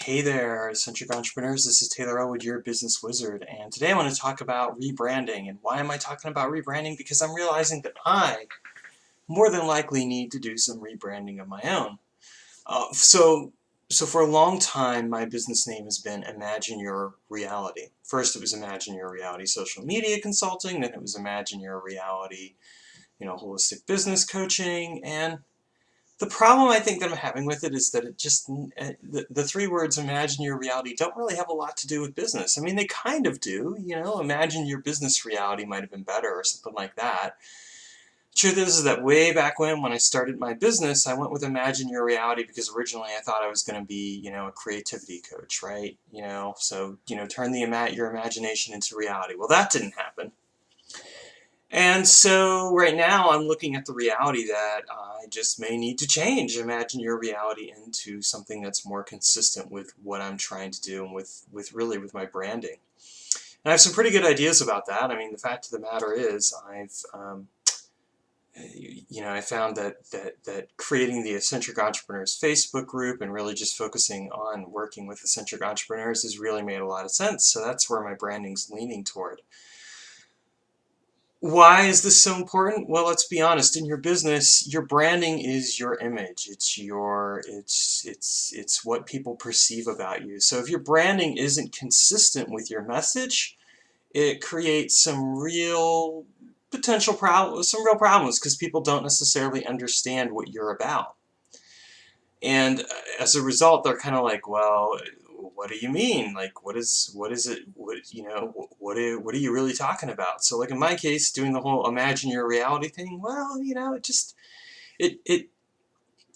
Hey there, eccentric entrepreneurs. This is Taylor Elwood, your business wizard, and today I want to talk about rebranding. And why am I talking about rebranding? Because I'm realizing that I more than likely need to do some rebranding of my own. So for a long time, my business name has been Imagine Your Reality. First, it was Imagine Your Reality Social Media Consulting. Then it was Imagine Your Reality, holistic business coaching, and the problem I think that I'm having with it is that it just, the three words imagine your reality don't really have a lot to do with business. I mean, they kind of do, imagine your business reality might have been better or something like that. Truth is that way back when I started my business, I went with imagine your reality because originally I thought I was going to be, a creativity coach, right? Turn your imagination into reality. Well, that didn't happen. And so right now I'm looking at the reality that I just may need to change. Imagine your reality into something that's more consistent with what I'm trying to do and with my branding. And I have some pretty good ideas about that. I mean, the fact of the matter is I found that creating the Eccentric Entrepreneurs Facebook group and really just focusing on working with eccentric entrepreneurs has really made a lot of sense. So that's where my branding's leaning toward. Why is this so important? Well, let's be honest. In your business, your branding is your image. It's what people perceive about you. So if your branding isn't consistent with your message, it creates some real potential problems, some real problems, because people don't necessarily understand what you're about. And as a result, they're kind of like, well, what do you mean? Like, what is it? What are you really talking about? So, like in my case, doing the whole imagine your reality thing, well, it it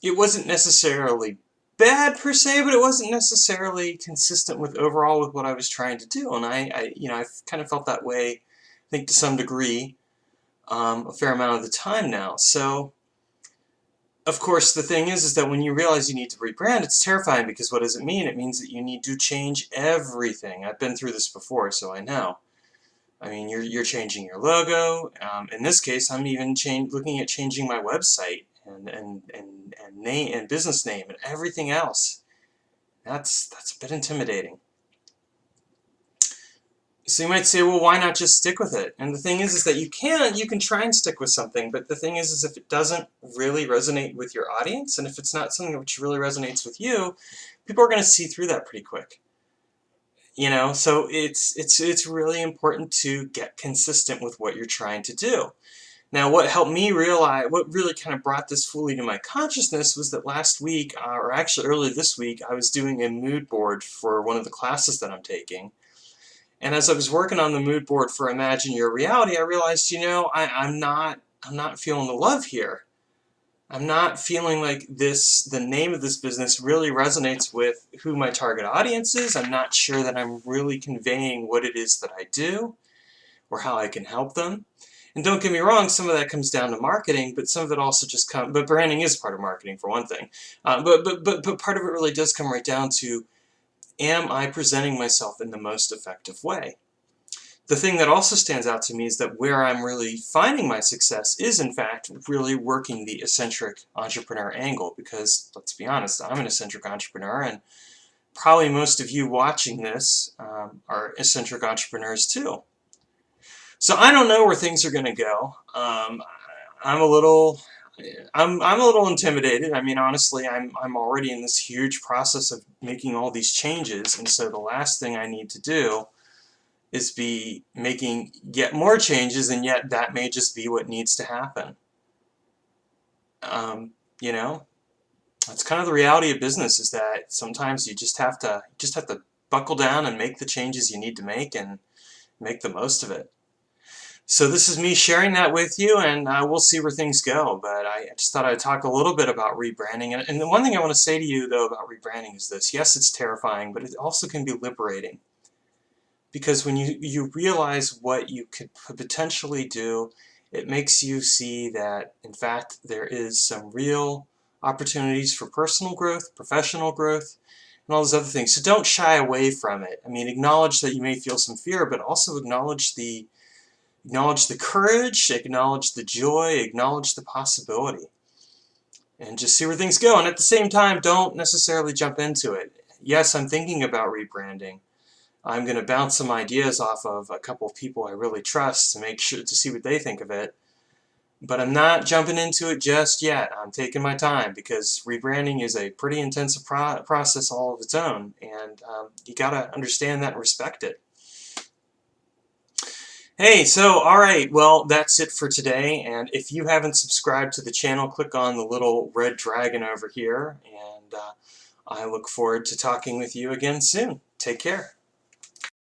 it wasn't necessarily bad per se, but it wasn't necessarily consistent with overall with what I was trying to do. And I've kind of felt that way, I think to some degree, a fair amount of the time now. So, of course, the thing is that when you realize you need to rebrand, it's terrifying because what does it mean? It means that you need to change everything. I've been through this before, so I know. I mean, you're changing your logo. In this case, I'm even looking at changing my website and name and business name and everything else. That's a bit intimidating. So you might say, well, why not just stick with it? And the thing is that you can try and stick with something, but the thing is if it doesn't really resonate with your audience, and if it's not something which really resonates with you, people are going to see through that pretty quick. So it's really important to get consistent with what you're trying to do. Now, what helped me realize, what really kind of brought this fully to my consciousness was that last week, or actually earlier this week, I was doing a mood board for one of the classes that I'm taking. And as I was working on the mood board for Imagine Your Reality, I realized, I'm not feeling the love here. I'm not feeling like the name of this business really resonates with who my target audience is. I'm not sure that I'm really conveying what it is that I do or how I can help them. And don't get me wrong, some of that comes down to marketing, but some of it also just but branding is part of marketing for one thing. But part of it really does come right down to, am I presenting myself in the most effective way? The thing that also stands out to me is that where I'm really finding my success is, in fact, really working the eccentric entrepreneur angle, because, let's be honest, I'm an eccentric entrepreneur, and probably most of you watching this are eccentric entrepreneurs too. So I don't know where things are going to go. I'm a little intimidated. I mean, honestly, I'm already in this huge process of making all these changes, and so the last thing I need to do is be making yet more changes, and yet that may just be what needs to happen. You know, that's kind of the reality of business, is that sometimes you just have to buckle down and make the changes you need to make and make the most of it. So this is me sharing that with you, and we'll see where things go. But I just thought I'd talk a little bit about rebranding. And the one thing I want to say to you, though, about rebranding is this. Yes, it's terrifying, but it also can be liberating. Because when you realize what you could potentially do, it makes you see that, in fact, there is some real opportunities for personal growth, professional growth, and all those other things. So don't shy away from it. I mean, acknowledge that you may feel some fear, but also acknowledge the courage, acknowledge the joy, acknowledge the possibility, and just see where things go. And at the same time, don't necessarily jump into it. yes, I'm thinking about rebranding. I'm going to bounce some ideas off of a couple of people I really trust to make sure to see what they think of it. But I'm not jumping into it just yet. I'm taking my time because rebranding is a pretty intensive process all of its own, and you gotta understand that and respect it. Hey, so alright, well, that's it for today, and if you haven't subscribed to the channel, click on the little red dragon over here, and I look forward to talking with you again soon. Take care.